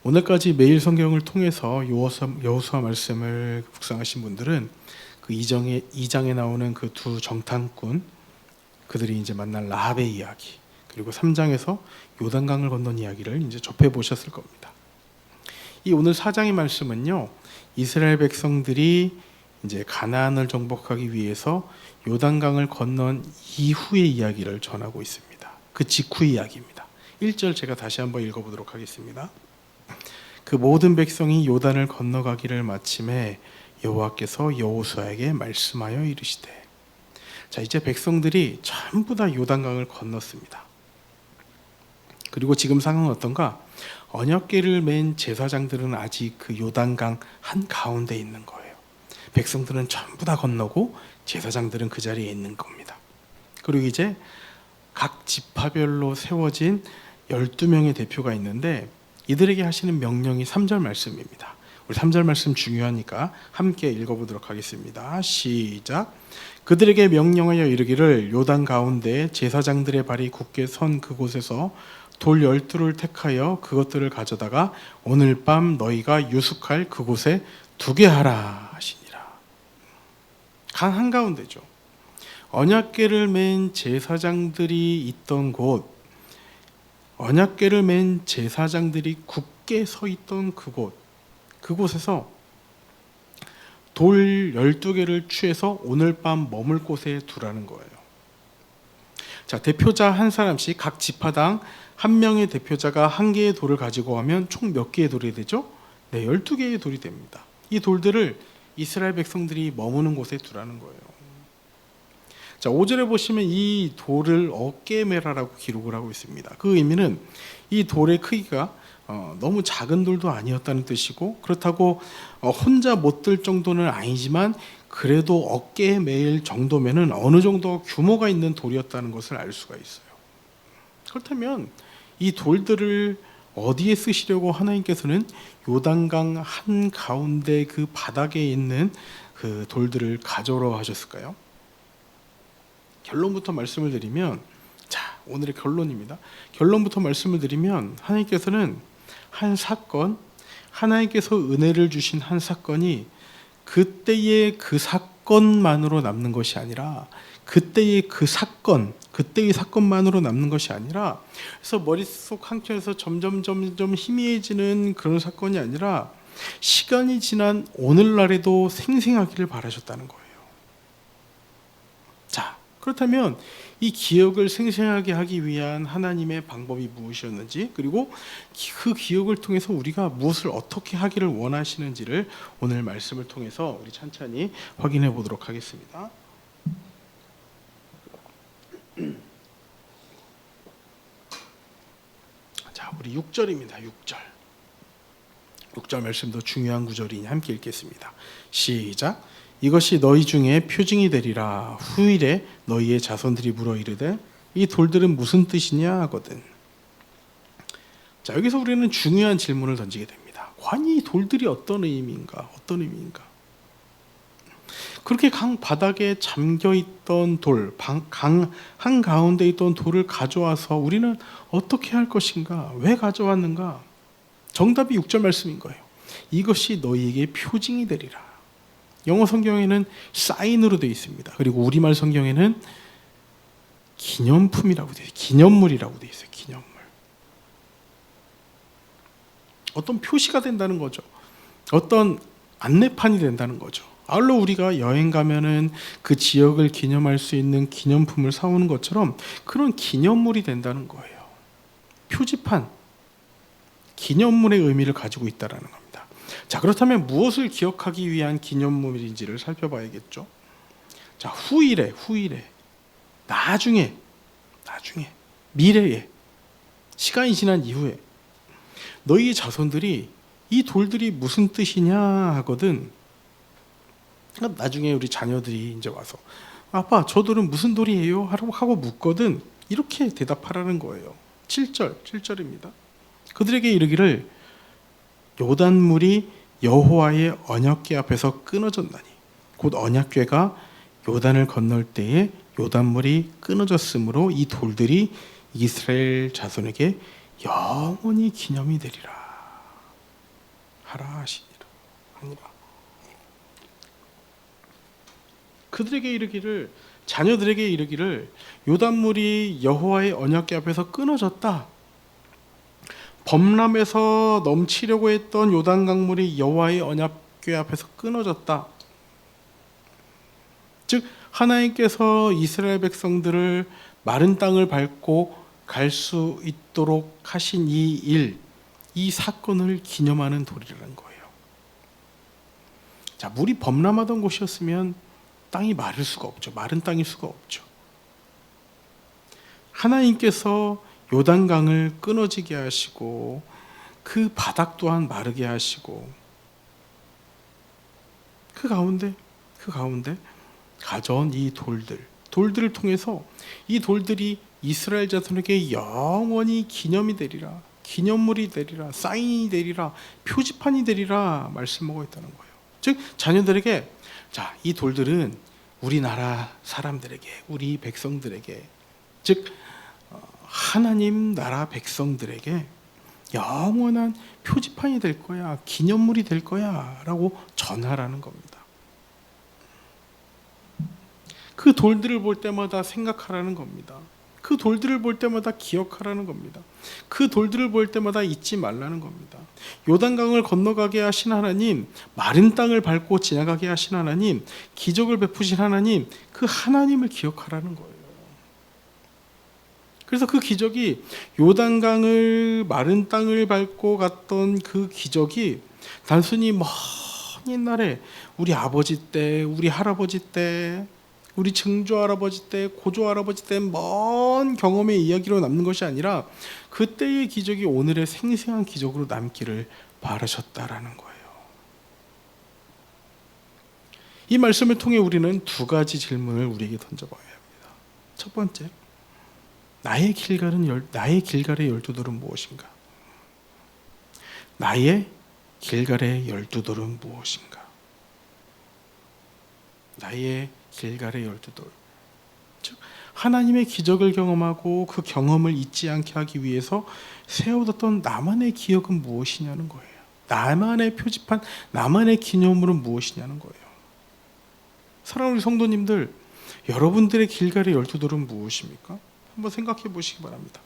오늘까지 매일 성경을 통해서 여호수아 말씀을 묵상하신 분들은 그 2장에 나오는 그 두 정탐꾼, 그들이 이제 만난 라합의 이야기, 그리고 3장에서 요단강을 건넌 이야기를 이제 접해 보셨을 겁니다. 이 오늘 4장의 말씀은요, 이스라엘 백성들이 이제 가나안을 정복하기 위해서 요단강을 건넌 이후의 이야기를 전하고 있습니다. 그 직후의 이야기입니다. 1절 제가 다시 한번 읽어보도록 하겠습니다. 그 모든 백성이 요단을 건너가기를 마침에 여호와께서 여호수아에게 말씀하여 이르시되. 자, 이제 백성들이 전부 다 요단강을 건넜습니다. 그리고 지금 상황은 어떤가? 언약궤를 맨 제사장들은 아직 그 요단강 한가운데 있는 거예요. 백성들은 전부 다 건너고 제사장들은 그 자리에 있는 겁니다. 그리고 이제 각 지파별로 세워진 12명의 대표가 있는데 이들에게 하시는 명령이 3절 말씀입니다. 우리 3절 말씀 중요하니까 함께 읽어보도록 하겠습니다. 시작. 그들에게 명령하여 이르기를 요단 가운데 제사장들의 발이 굳게 선 그곳에서 돌 12를 택하여 그것들을 가져다가 오늘 밤 너희가 유숙할 그곳에 두게 하라 하시니라. 강 한가운데죠. 언약궤를 맨 제사장들이 있던 곳, 언약궤를 맨 제사장들이 굳게 서 있던 그곳에서 돌 12개를 취해서 오늘 밤 머물 곳에 두라는 거예요. 자, 대표자 한 사람씩 각 지파당 한 명의 대표자가 한 개의 돌을 가지고 가면 총 몇 개의 돌이 되죠? 네, 12개의 돌이 됩니다. 이 돌들을 이스라엘 백성들이 머무는 곳에 두라는 거예요. 자, 5절에 보시면 이 돌을 어깨메라라고 기록을 하고 있습니다. 그 의미는 이 돌의 크기가 너무 작은 돌도 아니었다는 뜻이고, 그렇다고 혼자 못 들 정도는 아니지만 그래도 어깨에 매일 정도면은 어느 정도 규모가 있는 돌이었다는 것을 알 수가 있어요. 그렇다면 이 돌들을 어디에 쓰시려고 하나님께서는 요단강 한가운데 그 바닥에 있는 그 돌들을 가져오라고 하셨을까요? 결론부터 말씀을 드리면, 자, 오늘의 결론입니다. 결론부터 말씀을 드리면 하나님께서는 한 사건, 하나님께서 은혜를 주신 한 사건이 그때의 그 사건만으로 남는 것이 아니라 그때의 사건만으로 남는 것이 아니라, 그래서 머릿속 한켠에서 점점 희미해지는 그런 사건이 아니라 시간이 지난 오늘날에도 생생하기를 바라셨다는 거예요. 자, 그렇다면 이 기억을 생생하게 하기 위한 하나님의 방법이 무엇이었는지, 그리고 그 기억을 통해서 우리가 무엇을 어떻게 하기를 원하시는지를 오늘 말씀을 통해서 우리 찬찬히 확인해 보도록 하겠습니다. 자, 우리 6절입니다. 6절 말씀도 중요한 구절이니 함께 읽겠습니다. 시작. 이것이 너희 중에 표징이 되리라. 후일에 너희의 자손들이 물어 이르되 이 돌들은 무슨 뜻이냐 하거든. 자, 여기서 우리는 중요한 질문을 던지게 됩니다. 과연 이 돌들이 어떤 의미인가? 그렇게 강 바닥에 잠겨 있던 돌, 강 한가운데 있던 돌을 가져와서 우리는 어떻게 할 것인가? 왜 가져왔는가? 정답이 6절 말씀인 거예요. 이것이 너희에게 표징이 되리라. 영어 성경에는 사인으로 되어 있습니다. 그리고 우리말 성경에는 기념품이라고 되어 있어요. 기념물이라고 되어 있어요. 기념물. 어떤 표시가 된다는 거죠. 어떤 안내판이 된다는 거죠. 아울러 우리가 여행 가면은 그 지역을 기념할 수 있는 기념품을 사오는 것처럼 그런 기념물이 된다는 거예요. 표지판, 기념물의 의미를 가지고 있다는 겁니다. 자, 그렇다면 무엇을 기억하기 위한 기념물인지를 살펴봐야겠죠. 자, 후일에, 나중에, 미래에, 시간이 지난 이후에 너희 자손들이 이 돌들이 무슨 뜻이냐 하거든. 나중에 우리 자녀들이 이제 와서 아빠, 저 돌은 무슨 돌이에요? 하고 묻거든. 이렇게 대답하라는 거예요. 7절입니다. 그들에게 이르기를 요단물이 여호와의 언약궤 앞에서 끊어졌나니, 곧 언약궤가 요단을 건널 때에 요단물이 끊어졌으므로 이 돌들이 이스라엘 자손에게 영원히 기념이 되리라. 하라 하시니라 하니라. 그들에게 이르기를, 자녀들에게 이르기를, 요단물이 여호와의 언약궤 앞에서 끊어졌다. 범람에서 넘치려고 했던 요단 강물이 여호와의 언약궤 앞에서 끊어졌다. 즉 하나님께서 이스라엘 백성들을 마른 땅을 밟고 갈 수 있도록 하신 이 일, 이 사건을 기념하는 돌이라는 거예요. 자, 물이 범람하던 곳이었으면 땅이 마를 수가 없죠. 마른 땅일 수가 없죠. 하나님께서 요단강을 끊어지게 하시고 그 바닥 또한 마르게 하시고 그 가운데 가져온 이 돌들을 통해서 이 돌들이 이스라엘 자손에게 영원히 기념이 되리라, 기념물이 되리라, 사인이 되리라, 표지판이 되리라 말씀하고 있다는 거예요. 즉 자녀들에게, 자, 이 돌들은 우리나라 사람들에게, 우리 백성들에게, 즉 하나님 나라 백성들에게 영원한 표지판이 될 거야, 기념물이 될 거야 라고 전하라는 겁니다. 그 돌들을 볼 때마다 생각하라는 겁니다. 그 돌들을 볼 때마다 기억하라는 겁니다. 그 돌들을 볼 때마다 잊지 말라는 겁니다. 요단강을 건너가게 하신 하나님, 마른 땅을 밟고 지나가게 하신 하나님, 기적을 베푸신 하나님, 그 하나님을 기억하라는 거예요. 그래서 그 기적이, 요단강을 마른 땅을 밟고 갔던 그 기적이 단순히 먼 옛날에 우리 아버지 때, 우리 할아버지 때, 우리 증조 할아버지 때, 고조 할아버지 때 먼 경험의 이야기로 남는 것이 아니라 그때의 기적이 오늘의 생생한 기적으로 남기를 바라셨다라는 거예요. 이 말씀을 통해 우리는 두 가지 질문을 우리에게 던져봐야 합니다. 첫 번째, 나의 길갈의 12돌은 무엇인가? 나의 길갈의 12돌은 무엇인가? 나의 길갈의 12돌. 즉 하나님의 기적을 경험하고 그 경험을 잊지 않게 하기 위해서 세워뒀던 나만의 기억은 무엇이냐는 거예요. 나만의 표지판, 나만의 기념물은 무엇이냐는 거예요. 사랑하는 성도님들, 여러분들의 길갈의 12돌은 무엇입니까? 한번 생각해 보시기 바랍니다.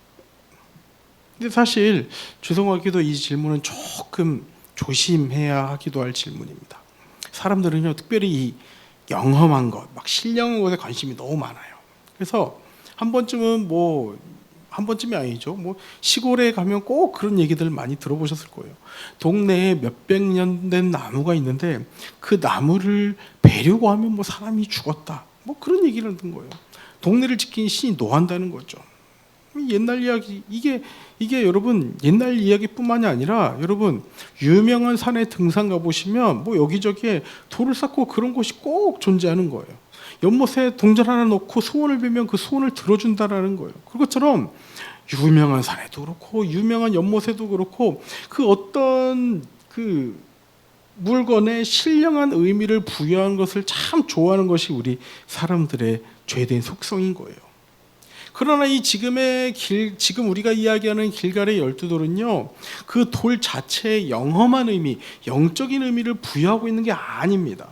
근데 사실 죄송하게도 이 질문은 조금 조심해야 하기도 할 질문입니다. 사람들은요, 특별히 이 영험한 것, 막 신령한 것에 관심이 너무 많아요. 그래서 한 번쯤이 아니죠. 시골에 가면 꼭 그런 얘기들 많이 들어보셨을 거예요. 동네에 몇백 년 된 나무가 있는데 그 나무를 베려고 하면 사람이 죽었다. 그런 얘기를 하는 거예요. 동네를 지킨 신이 노한다는 거죠. 옛날 이야기, 이게 여러분 옛날 이야기뿐만이 아니라 여러분 유명한 산에 등산 가보시면 여기저기에 돌을 쌓고 그런 곳이 꼭 존재하는 거예요. 연못에 동전 하나 넣고 소원을 빌면 그 소원을 들어준다라는 거예요. 그것처럼 유명한 산에도 그렇고 유명한 연못에도 그렇고 그 어떤 그 물건에 신령한 의미를 부여한 것을 참 좋아하는 것이 우리 사람들의 죄된 속성인 거예요. 그러나 지금 우리가 이야기하는 길갈의 12돌은요, 그 돌 자체의 영험한 의미, 영적인 의미를 부여하고 있는 게 아닙니다.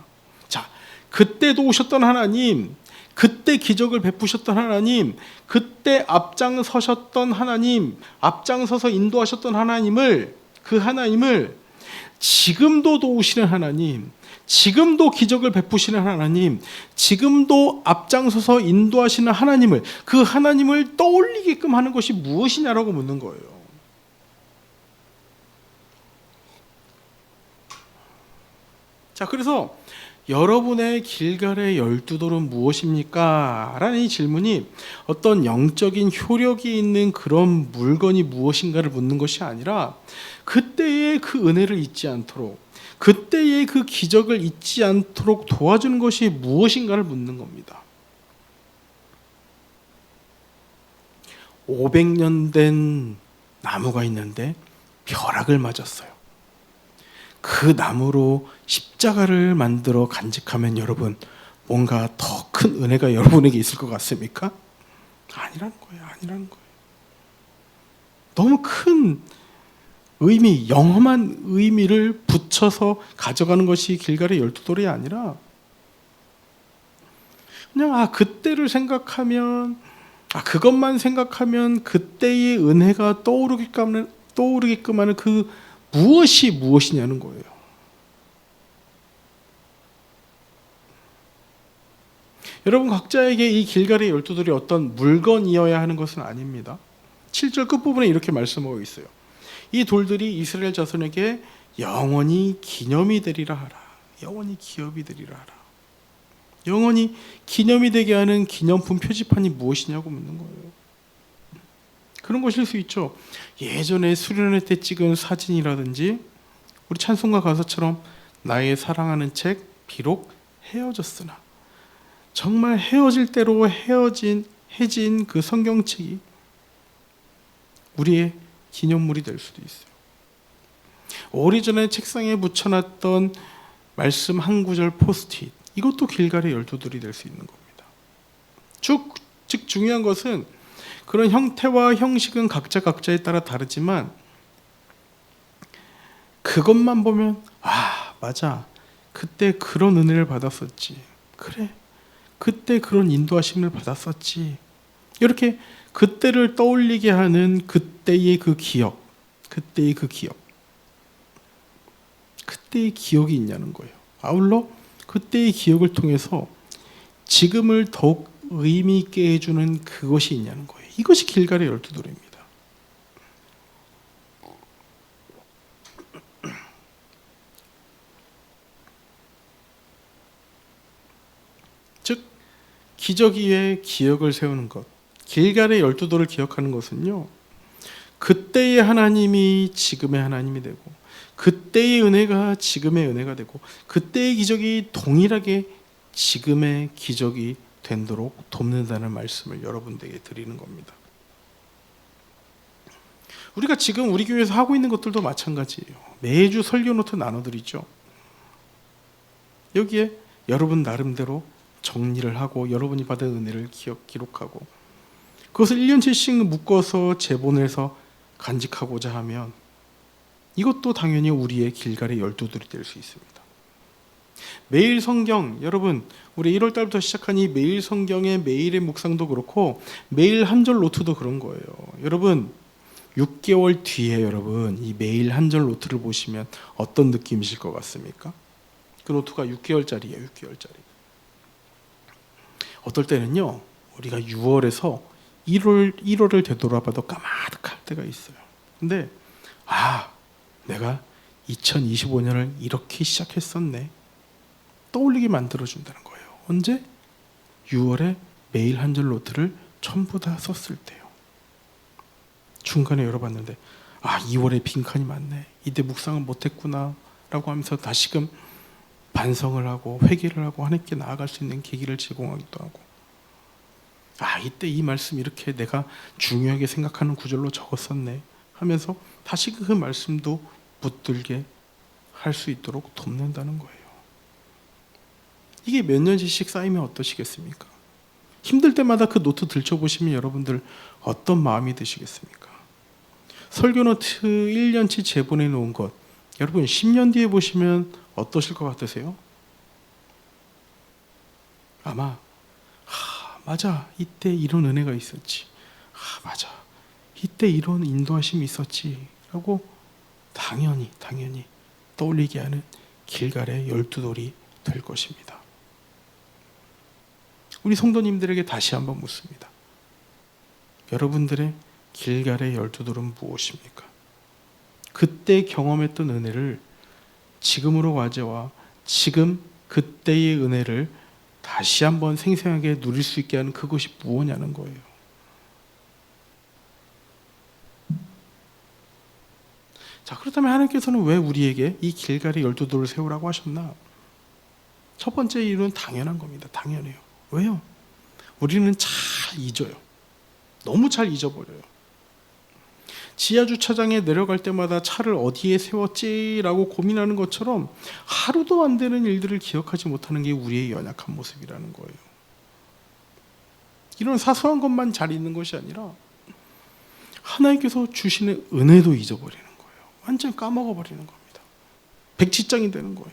자, 그때도 오셨던 하나님, 그때 기적을 베푸셨던 하나님, 그때 앞장서셨던 하나님, 앞장서서 인도하셨던 그 하나님을 지금도 도우시는 하나님, 지금도 기적을 베푸시는 하나님, 지금도 앞장서서 인도하시는 하나님을, 그 하나님을 떠올리게끔 하는 것이 무엇이냐라고 묻는 거예요. 자, 그래서 여러분의 길갈의 12돌은 무엇입니까? 라는 이 질문이 어떤 영적인 효력이 있는 그런 물건이 무엇인가를 묻는 것이 아니라 그때의 그 은혜를 잊지 않도록, 그때의 그 기적을 잊지 않도록 도와주는 것이 무엇인가를 묻는 겁니다. 500년 된 나무가 있는데 벼락을 맞았어요. 그 나무로 십자가를 만들어 간직하면 여러분 뭔가 더 큰 은혜가 여러분에게 있을 것 같습니까? 아니라는 거예요. 너무 큰 영험한 의미를 붙여서 가져가는 것이 길갈의 12돌이 아니라 그냥 그때를 생각하면 그것만 생각하면 그때의 은혜가 떠오르게끔 하는 그 무엇이 무엇이냐는 거예요. 여러분 각자에게 이 길갈의 12돌이 어떤 물건이어야 하는 것은 아닙니다. 7절 끝부분에 이렇게 말씀하고 있어요. 이 돌들이 이스라엘 자손에게 영원히 기념이 되리라 하라. 영원히 기업이 되리라 하라. 영원히 기념이 되게 하는 기념품 표지판이 무엇이냐고 묻는 거예요. 그런 것일 수 있죠. 예전에 수련회 때 찍은 사진이라든지 우리 찬송가 가사처럼 나의 사랑하는 책 비록 헤어졌으나 정말 헤어질 대로 해진 그 성경책이 우리의 기념물이 될 수도 있어요. 오래전에 책상에 붙여놨던 말씀 한 구절 포스트잇, 이것도 길갈의 12돌이 될 수 있는 겁니다. 즉 중요한 것은 그런 형태와 형식은 각자에 따라 다르지만 그것만 보면 맞아, 그때 그런 은혜를 받았었지, 그래 그때 그런 인도하심을 받았었지, 이렇게 그때를 떠올리게 하는 그때의 그 기억, 그때의 기억이 있냐는 거예요. 아울러 그때의 기억을 통해서 지금을 더욱 의미 있게 해주는 그것이 있냐는 거예요. 이것이 길갈의 12돌입니다. 즉 기적 위에 기억을 세우는 것, 길갈의 12돌을 기억하는 것은요, 그때의 하나님이 지금의 하나님이 되고 그때의 은혜가 지금의 은혜가 되고 그때의 기적이 동일하게 지금의 기적이 되도록 돕는다는 말씀을 여러분들에게 드리는 겁니다. 우리가 지금 우리 교회에서 하고 있는 것들도 마찬가지예요. 매주 설교 노트 나눠드리죠. 여기에 여러분 나름대로 정리를 하고 여러분이 받은 은혜를 기록하고 그것을 1년치씩 묶어서 제본해서 간직하고자 하면 이것도 당연히 우리의 길갈의 12돌이 될 수 있습니다. 매일 성경, 여러분 우리 1월 달부터 시작한 이 매일 성경의 매일의 묵상도 그렇고 매일 한 절 노트도 그런 거예요. 여러분 6개월 뒤에 여러분 이 매일 한 절 노트를 보시면 어떤 느낌이실 것 같습니까? 그 노트가 6개월짜리예요. 6개월짜리. 어떨 때는요, 우리가 6월에서 1월을 되돌아봐도 까마득할 때가 있어요. 근데 내가 2025년을 이렇게 시작했었네, 떠올리게 만들어준다는 거예요. 언제? 6월에 매일 한 줄 노트를 전부 다 썼을 때요. 중간에 열어봤는데 2월에 빈칸이 많네, 이때 묵상을 못했구나 라고 하면서 다시금 반성을 하고 회개를 하고 하나님께 나아갈 수 있는 계기를 제공하기도 하고, 이때 이 말씀 이렇게 내가 중요하게 생각하는 구절로 적었었네 하면서 다시 그 말씀도 붙들게 할 수 있도록 돕는다는 거예요. 이게 몇 년씩 쌓이면 어떠시겠습니까? 힘들 때마다 그 노트 들춰보시면 여러분들 어떤 마음이 드시겠습니까? 설교 노트 1년치 제본해 놓은 것, 여러분 10년 뒤에 보시면 어떠실 것 같으세요? 아마 맞아, 이때 이런 은혜가 있었지, 맞아, 이때 이런 인도하심이 있었지 라고 당연히 떠올리게 하는 길갈의 12돌이 될 것입니다. 우리 성도님들에게 다시 한번 묻습니다. 여러분들의 길갈의 12돌은 무엇입니까? 그때 경험했던 은혜를 지금으로 가져와 지금 그때의 은혜를 다시 한번 생생하게 누릴 수 있게 하는 그것이 무엇냐는 거예요. 자, 그렇다면 하나님께서는 왜 우리에게 이 길갈의 12돌을 세우라고 하셨나? 첫 번째 이유는 당연한 겁니다. 당연해요. 왜요? 우리는 잘 잊어요. 너무 잘 잊어버려요. 지하 주차장에 내려갈 때마다 차를 어디에 세웠지라고 고민하는 것처럼 하루도 안 되는 일들을 기억하지 못하는 게 우리의 연약한 모습이라는 거예요. 이런 사소한 것만 잘 잊는 것이 아니라 하나님께서 주시는 은혜도 잊어버리는 거예요. 완전 까먹어 버리는 겁니다. 백지장이 되는 거예요.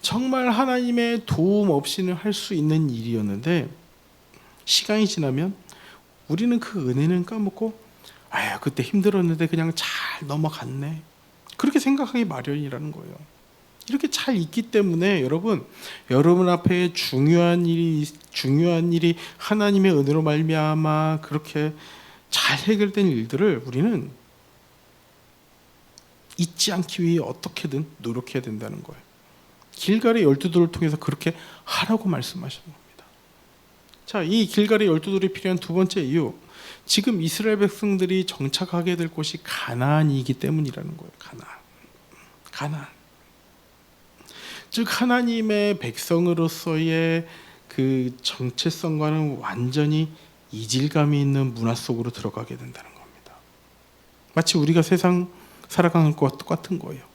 정말 하나님의 도움 없이는 할 수 있는 일이었는데 시간이 지나면 우리는 그 은혜는 까먹고 아유 그때 힘들었는데 그냥 잘 넘어갔네 그렇게 생각하기 마련이라는 거예요. 이렇게 잘 있기 때문에 여러분 앞에 중요한 일이 하나님의 은혜로 말미암아 그렇게 잘 해결된 일들을 우리는 잊지 않기 위해 어떻게든 노력해야 된다는 거예요. 길갈의 12돌을 통해서 그렇게 하라고 말씀하시는 겁니다. 자, 이 길갈의 12돌이 필요한 두 번째 이유, 지금 이스라엘 백성들이 정착하게 될 곳이 가나안이기 때문이라는 거예요. 가나안. 즉 하나님의 백성으로서의 그 정체성과는 완전히 이질감이 있는 문화 속으로 들어가게 된다는 겁니다. 마치 우리가 세상 살아가는 것과 똑같은 거예요.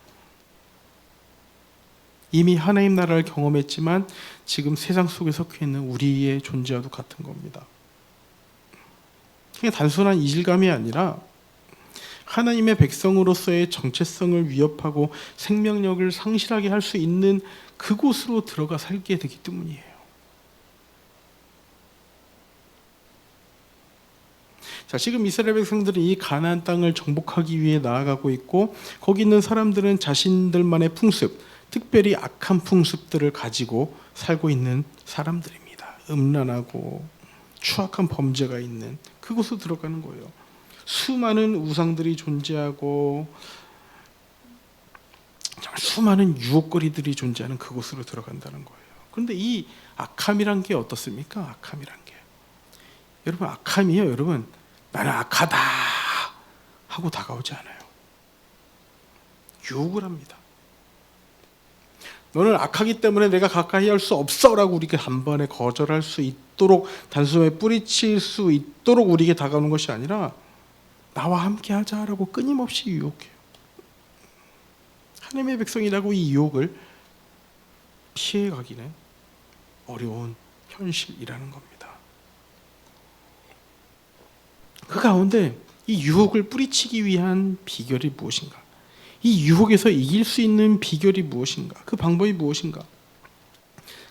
이미 하나님 나라를 경험했지만 지금 세상 속에 속해 있는 우리의 존재와도 같은 겁니다. 그냥 단순한 이질감이 아니라 하나님의 백성으로서의 정체성을 위협하고 생명력을 상실하게 할 수 있는 그곳으로 들어가 살게 되기 때문이에요. 자, 지금 이스라엘 백성들이 이 가나안 땅을 정복하기 위해 나아가고 있고 거기 있는 사람들은 자신들만의 풍습, 특별히 악한 풍습들을 가지고 살고 있는 사람들입니다. 음란하고 추악한 범죄가 있는 그곳으로 들어가는 거예요. 수많은 우상들이 존재하고 수많은 유혹거리들이 존재하는 그곳으로 들어간다는 거예요. 그런데 이 악함이란 게 어떻습니까? 악함이란 게 여러분 악함이요. 여러분 나는 악하다 하고 다가오지 않아요. 유혹을 합니다. 너는 악하기 때문에 내가 가까이 할 수 없어 라고 우리에게 단번에 거절할 수 있도록 단숨에 뿌리칠 수 있도록 우리에게 다가오는 것이 아니라 나와 함께 하자라고 끊임없이 유혹해요. 하나님의 백성이라고 이 유혹을 피해가기는 어려운 현실이라는 겁니다. 그 가운데 이 유혹을 뿌리치기 위한 비결이 무엇인가? 이 유혹에서 이길 수 있는 비결이 무엇인가? 그 방법이 무엇인가?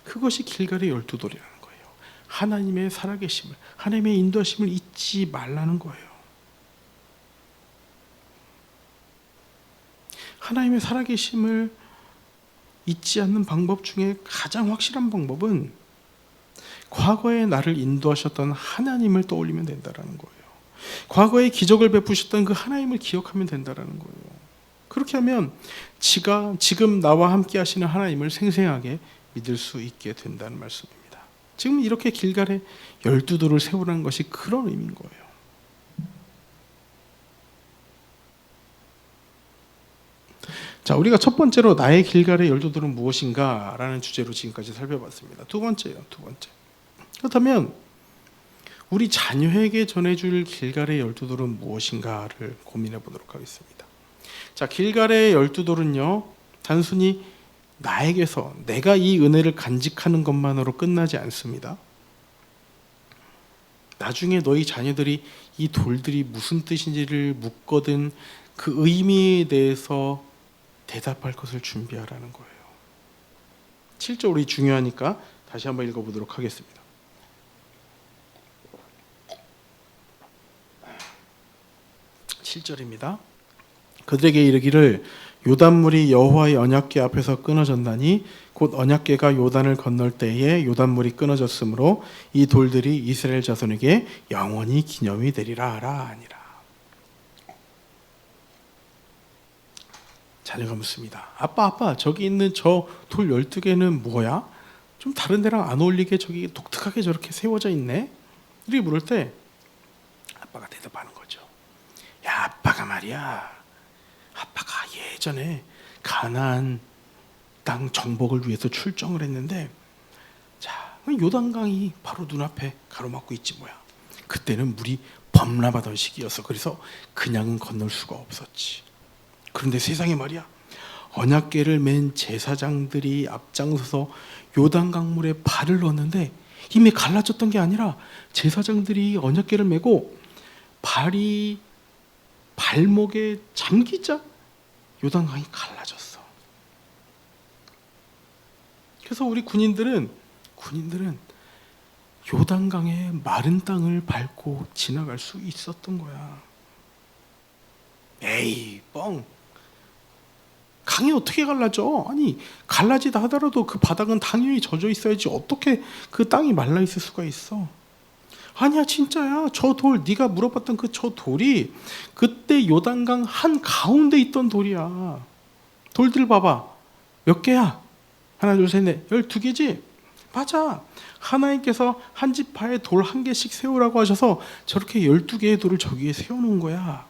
그것이 길갈의 12돌이라는 거예요. 하나님의 살아계심을, 하나님의 인도하심을 잊지 말라는 거예요. 하나님의 살아계심을 잊지 않는 방법 중에 가장 확실한 방법은 과거에 나를 인도하셨던 하나님을 떠올리면 된다는 거예요. 과거에 기적을 베푸셨던 그 하나님을 기억하면 된다는 거예요. 그렇게 하면 지금 나와 함께 하시는 하나님을 생생하게 믿을 수 있게 된다는 말씀입니다. 지금 이렇게 길갈에 12돌을 세우라는 것이 그런 의미인 거예요. 자, 우리가 첫 번째로 나의 길갈의 12돌은 무엇인가 라는 주제로 지금까지 살펴봤습니다. 두 번째. 그렇다면 우리 자녀에게 전해줄 길갈의 12돌은 무엇인가를 고민해 보도록 하겠습니다. 자, 길갈의 12돌은요 단순히 나에게서 내가 이 은혜를 간직하는 것만으로 끝나지 않습니다. 나중에 너희 자녀들이 이 돌들이 무슨 뜻인지를 묻거든 그 의미에 대해서 대답할 것을 준비하라는 거예요. 7절이 중요하니까 다시 한번 읽어보도록 하겠습니다. 7절입니다. 그들에게 이르기를 요단물이 여호와의 언약궤 앞에서 끊어졌나니 곧 언약궤가 요단을 건널 때에 요단물이 끊어졌으므로 이 돌들이 이스라엘 자손에게 영원히 기념이 되리라 하니라. 자녀가 묻습니다. 아빠 저기 있는 저 돌 12개는 뭐야? 좀 다른 데랑 안 어울리게 저기 독특하게 저렇게 세워져 있네? 이렇게 물을 때 아빠가 대답하는 거죠. 야, 아빠가 말이야, 아빠가 예전에 가나안 땅 정복을 위해서 출정을 했는데 자, 요단강이 바로 눈앞에 가로막고 있지 뭐야. 그때는 물이 범람하던 시기여서 그래서 그냥은 건널 수가 없었지. 그런데 세상에 말이야, 언약궤를 맨 제사장들이 앞장서서 요단강물에 발을 넣었는데 이미 갈라졌던 게 아니라 제사장들이 언약궤를 메고 발이 발목에 잠기자 요단강이 갈라졌어. 그래서 우리 군인들은 요단강의 마른 땅을 밟고 지나갈 수 있었던 거야. 에이, 뻥. 강이 어떻게 갈라져? 아니, 갈라지다 하더라도 그 바닥은 당연히 젖어 있어야지 어떻게 그 땅이 말라 있을 수가 있어? 아니야, 진짜야. 저 돌, 네가 물어봤던 저 돌이 그때 요단강 한 가운데 있던 돌이야. 돌들 봐봐. 몇 개야? 하나, 둘, 셋, 넷. 12개지? 맞아. 하나님께서 한 지파에 돌 한 개씩 세우라고 하셔서 저렇게 12개의 돌을 저기에 세워놓은 거야.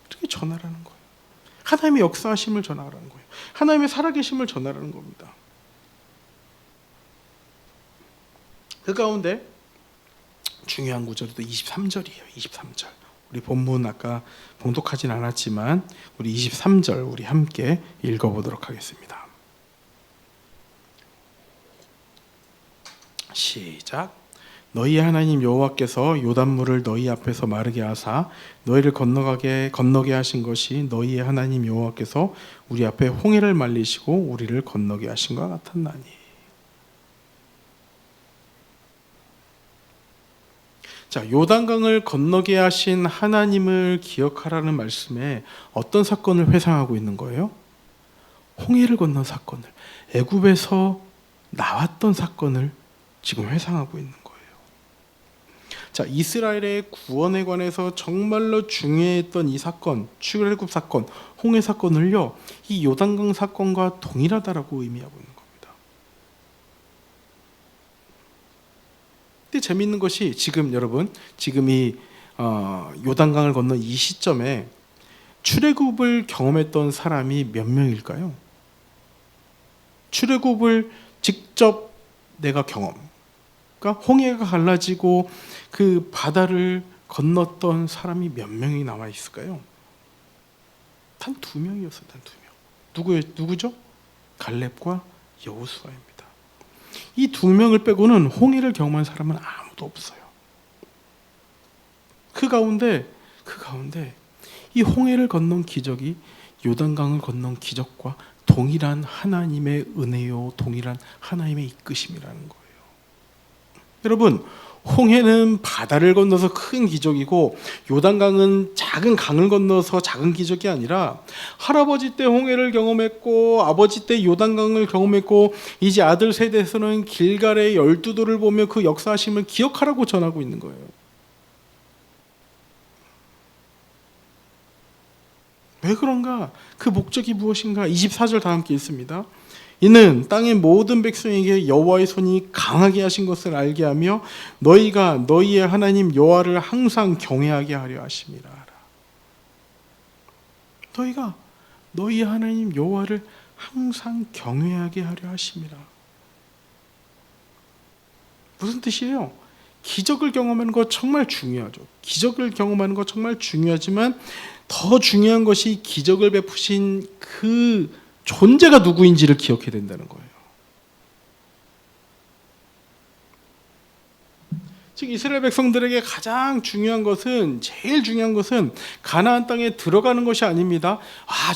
이렇게 전하라는 거예요. 하나님의 역사하심을 전하라는 거예요. 하나님의 살아계심을 전하라는 겁니다. 그 가운데 중요한 구절도 23절이에요. 23절. 우리 본문 아까 봉독하진 않았지만 우리 23절 우리 함께 읽어보도록 하겠습니다. 시작. 너희 하나님 여호와께서 요단물을 너희 앞에서 마르게 하사 너희를 건너게 하신 것이 너희의 하나님 여호와께서 우리 앞에 홍해를 말리시고 우리를 건너게 하신 것 같았나니. 자, 요단강을 건너게 하신 하나님을 기억하라는 말씀에 어떤 사건을 회상하고 있는 거예요? 홍해를 건넌 사건을, 애굽에서 나왔던 사건을 지금 회상하고 있는 거예요. 자, 이스라엘의 구원에 관해서 정말로 중요했던 이 사건, 출애굽 사건, 홍해 사건을요, 이 요단강 사건과 동일하다라고 의미하고 있는 겁니다. 근데 재미있는 것이 지금 여러분, 지금 이 요단강을 건넌 이 시점에 출애굽을 경험했던 사람이 몇 명일까요? 출애굽을 직접 내가 경험, 그러니까 홍해가 갈라지고 그 바다를 건넜던 사람이 몇 명이 남아 있을까요? 단 2명이었어요. 단 2명. 누구죠? 갈렙과 여호수아입니다. 이 2명을 빼고는 홍해를 경험한 사람은 아무도 없어요. 그 가운데 이 홍해를 건넌 기적이 요단강을 건넌 기적과 동일한 하나님의 은혜요, 동일한 하나님의 이끄심이라는 거예요. 여러분, 홍해는 바다를 건너서 큰 기적이고 요단강은 작은 강을 건너서 작은 기적이 아니라 할아버지 때 홍해를 경험했고 아버지 때 요단강을 경험했고 이제 아들 세대에서는 길갈의 12돌을 보며 그 역사하심을 기억하라고 전하고 있는 거예요. 왜 그런가? 그 목적이 무엇인가? 24절 다 함께 읽습니다. 이는 땅의 모든 백성에게 여호와의 손이 강하게 하신 것을 알게 하며 너희가 너희의 하나님 여호와를 항상 경외하게 하려 하심이라. 너희가 너희의 하나님 여호와를 항상 경외하게 하려 하심이라. 무슨 뜻이에요? 기적을 경험하는 거 정말 중요하죠. 기적을 경험하는 거 정말 중요하지만 더 중요한 것이 기적을 베푸신 그 존재가 누구인지를 기억해야 된다는 거예요. 즉 이스라엘 백성들에게 가장 중요한 것은, 제일 중요한 것은 가나안 땅에 들어가는 것이 아닙니다.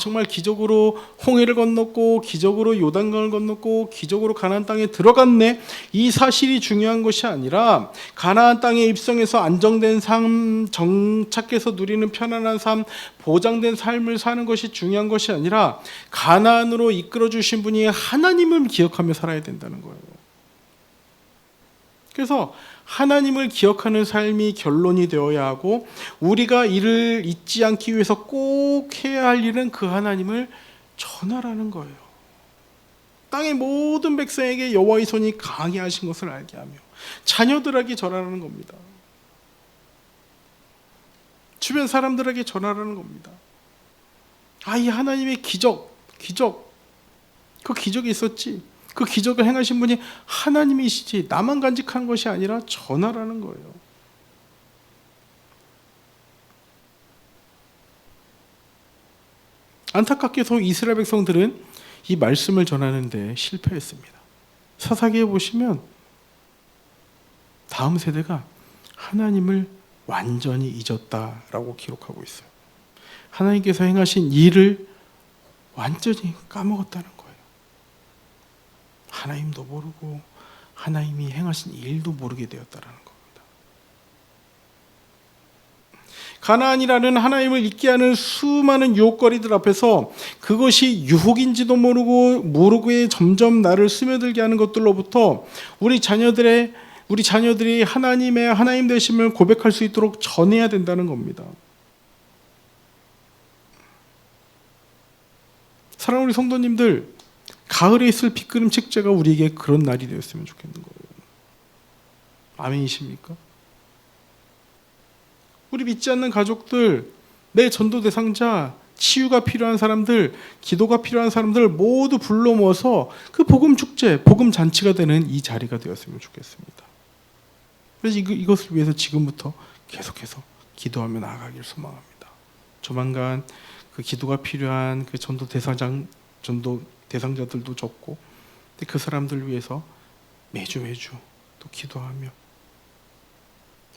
정말 기적으로 홍해를 건넜고 기적으로 요단강을 건넜고 기적으로 가나안 땅에 들어갔네, 이 사실이 중요한 것이 아니라 가나안 땅에 입성해서 안정된 삶, 정착해서 누리는 편안한 삶, 보장된 삶을 사는 것이 중요한 것이 아니라 가나안으로 이끌어 주신 분이 하나님을 기억하며 살아야 된다는 거예요. 그래서 하나님을 기억하는 삶이 결론이 되어야 하고, 우리가 이를 잊지 않기 위해서 꼭 해야 할 일은 그 하나님을 전하라는 거예요. 땅의 모든 백성에게 여호와의 손이 강하게 하신 것을 알게 하며 자녀들에게 전하라는 겁니다. 주변 사람들에게 전하라는 겁니다. 이 하나님의 기적, 그 기적이 있었지. 그 기적을 행하신 분이 하나님이시지 나만 간직하는 것이 아니라 전하라는 거예요. 안타깝게도 이스라엘 백성들은 이 말씀을 전하는데 실패했습니다. 사사기에 보시면 다음 세대가 하나님을 완전히 잊었다라고 기록하고 있어요. 하나님께서 행하신 일을 완전히 까먹었다는 거예요. 하나님도 모르고 하나님이 행하신 일도 모르게 되었다라는 겁니다. 가나안이라는 하나님을 잊게 하는 수많은 유혹거리들 앞에서 그것이 유혹인지도 모르고 점점 나를 스며들게 하는 것들로부터 우리 자녀들이 하나님 되심을 고백할 수 있도록 전해야 된다는 겁니다. 사랑하는 우리 성도님들, 가을에 있을 빛그림 축제가 우리에게 그런 날이 되었으면 좋겠는 거예요. 아멘이십니까? 우리 믿지 않는 가족들, 내 전도 대상자, 치유가 필요한 사람들, 기도가 필요한 사람들 모두 불러 모아서 그 복음 축제, 복음 잔치가 되는 이 자리가 되었으면 좋겠습니다. 그래서 이것을 위해서 지금부터 계속해서 기도하며 나아가길 소망합니다. 조만간 그 기도가 필요한 그 전도 대상자들도 적고, 그 사람들 위해서 매주 또 기도하며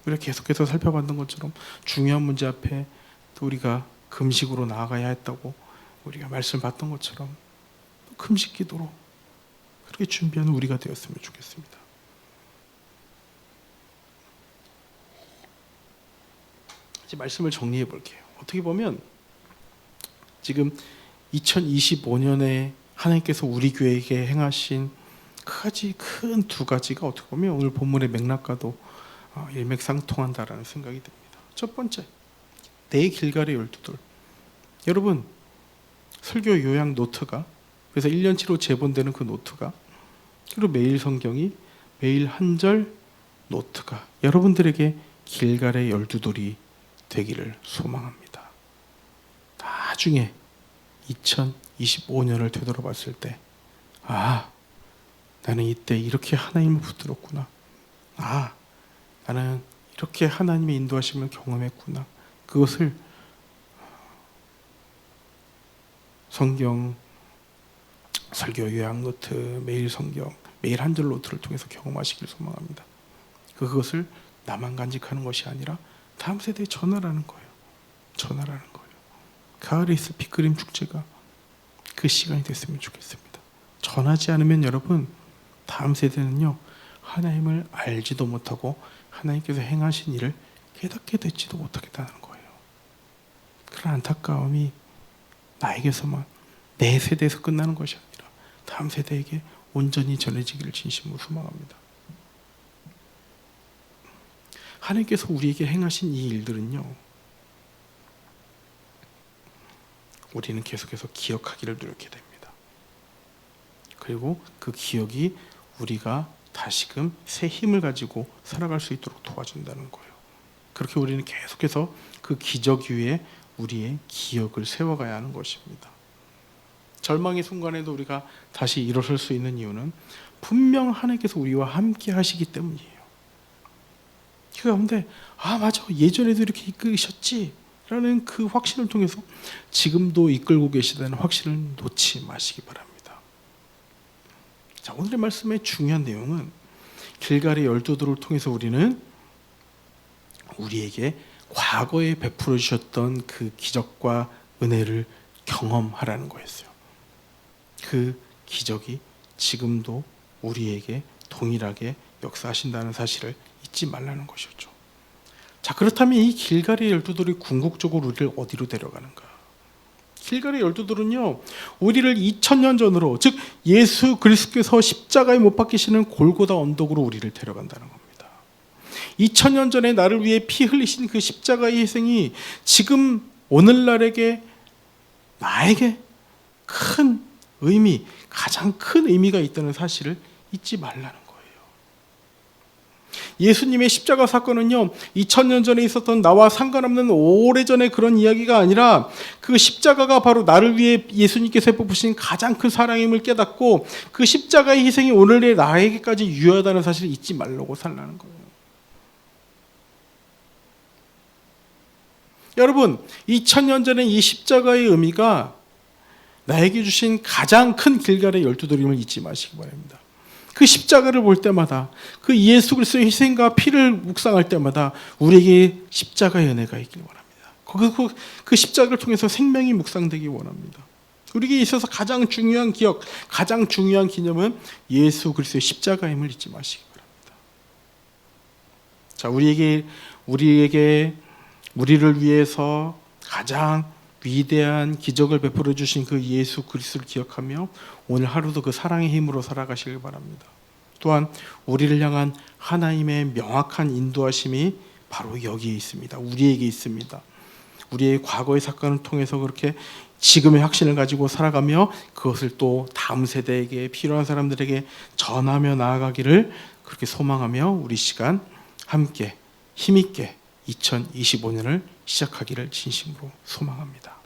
우리가 계속해서 살펴봤던 것처럼 중요한 문제 앞에 또 우리가 금식으로 나아가야 했다고 우리가 말씀 받던 것처럼 금식 기도로 그렇게 준비하는 우리가 되었으면 좋겠습니다. 이제 말씀을 정리해 볼게요. 어떻게 보면 지금 2025년에 하나님께서 우리 교회에게 행하신 큰 두 가지가 어떻게 보면 오늘 본문의 맥락과도 일맥상통한다라는 생각이 듭니다. 첫 번째, 내 길갈의 12돌. 여러분, 설교 요약 노트가, 그래서 1년치로 제본되는 그 노트가, 그리고 매일 성경이, 매일 한 절 노트가 여러분들에게 길갈의 12돌이 되기를 소망합니다. 나중에 2025년을 되돌아봤을 때, 나는 이때 이렇게 하나님을 붙들었구나. 나는 이렇게 하나님의 인도하심을 경험했구나. 그것을 성경, 설교 요약 노트, 매일 성경, 매일 한 절 노트를 통해서 경험하시길 소망합니다. 그것을 나만 간직하는 것이 아니라 다음 세대에 전하라는 거예요. 가을에 있을 빛그림 축제가 그 시간이 됐으면 좋겠습니다. 전하지 않으면 여러분, 다음 세대는요, 하나님을 알지도 못하고 하나님께서 행하신 일을 깨닫게 되지도 못하겠다는 거예요. 그런 안타까움이 나에게서만, 내 세대에서 끝나는 것이 아니라 다음 세대에게 온전히 전해지기를 진심으로 소망합니다. 하나님께서 우리에게 행하신 이 일들은요, 우리는 계속해서 기억하기를 노력해야 됩니다. 그리고 그 기억이 우리가 다시금 새 힘을 가지고 살아갈 수 있도록 도와준다는 거예요. 그렇게 우리는 계속해서 그 기적 위에 우리의 기억을 세워가야 하는 것입니다. 절망의 순간에도 우리가 다시 일어설 수 있는 이유는 분명 하나님께서 우리와 함께 하시기 때문이에요. 그 가운데 맞아, 예전에도 이렇게 이끌으셨지 라는 그 확신을 통해서 지금도 이끌고 계시다는 확신을 놓지 마시기 바랍니다. 자, 오늘의 말씀의 중요한 내용은 길갈의 12돌을 통해서 우리는 우리에게 과거에 베풀어 주셨던 그 기적과 은혜를 경험하라는 거였어요. 그 기적이 지금도 우리에게 동일하게 역사하신다는 사실을 잊지 말라는 것이었죠. 자, 그렇다면 이 길갈의 12돌이 궁극적으로 우리를 어디로 데려가는가? 길갈의 12돌은요, 우리를 2000년 전으로, 즉 예수 그리스도께서 십자가에 못 박히시는 골고다 언덕으로 우리를 데려간다는 겁니다. 2000년 전에 나를 위해 피 흘리신 그 십자가의 희생이 지금 오늘날에게, 나에게 큰 의미, 가장 큰 의미가 있다는 사실을 잊지 말라는 거예요. 예수님의 십자가 사건은요, 2000년 전에 있었던 나와 상관없는 오래전의 그런 이야기가 아니라 그 십자가가 바로 나를 위해 예수님께서 베푸신 가장 큰 사랑임을 깨닫고 그 십자가의 희생이 오늘의 나에게까지 유효하다는 사실을 잊지 말라고 살라는 거예요. 여러분, 2000년 전에 이 십자가의 의미가 나에게 주신 가장 큰 길갈의 12돌임을 잊지 마시기 바랍니다. 그 십자가를 볼 때마다, 그 예수 그리스도의 희생과 피를 묵상할 때마다 우리에게 십자가의 은혜가 있길 원합니다. 그 십자가를 통해서 생명이 묵상되기 원합니다. 우리에게 있어서 가장 중요한 기억, 가장 중요한 기념은 예수 그리스도의 십자가임을 잊지 마시기 바랍니다. 자, 우리를 위해서 가장 위대한 기적을 베풀어 주신 그 예수 그리스도를 기억하며 오늘 하루도 그 사랑의 힘으로 살아가시길 바랍니다. 또한 우리를 향한 하나님의 명확한 인도하심이 바로 여기에 있습니다. 우리에게 있습니다. 우리의 과거의 사건을 통해서 그렇게 지금의 확신을 가지고 살아가며 그것을 또 다음 세대에게, 필요한 사람들에게 전하며 나아가기를 그렇게 소망하며 우리 시간 함께 힘있게 2025년을 시작하기를 진심으로 소망합니다.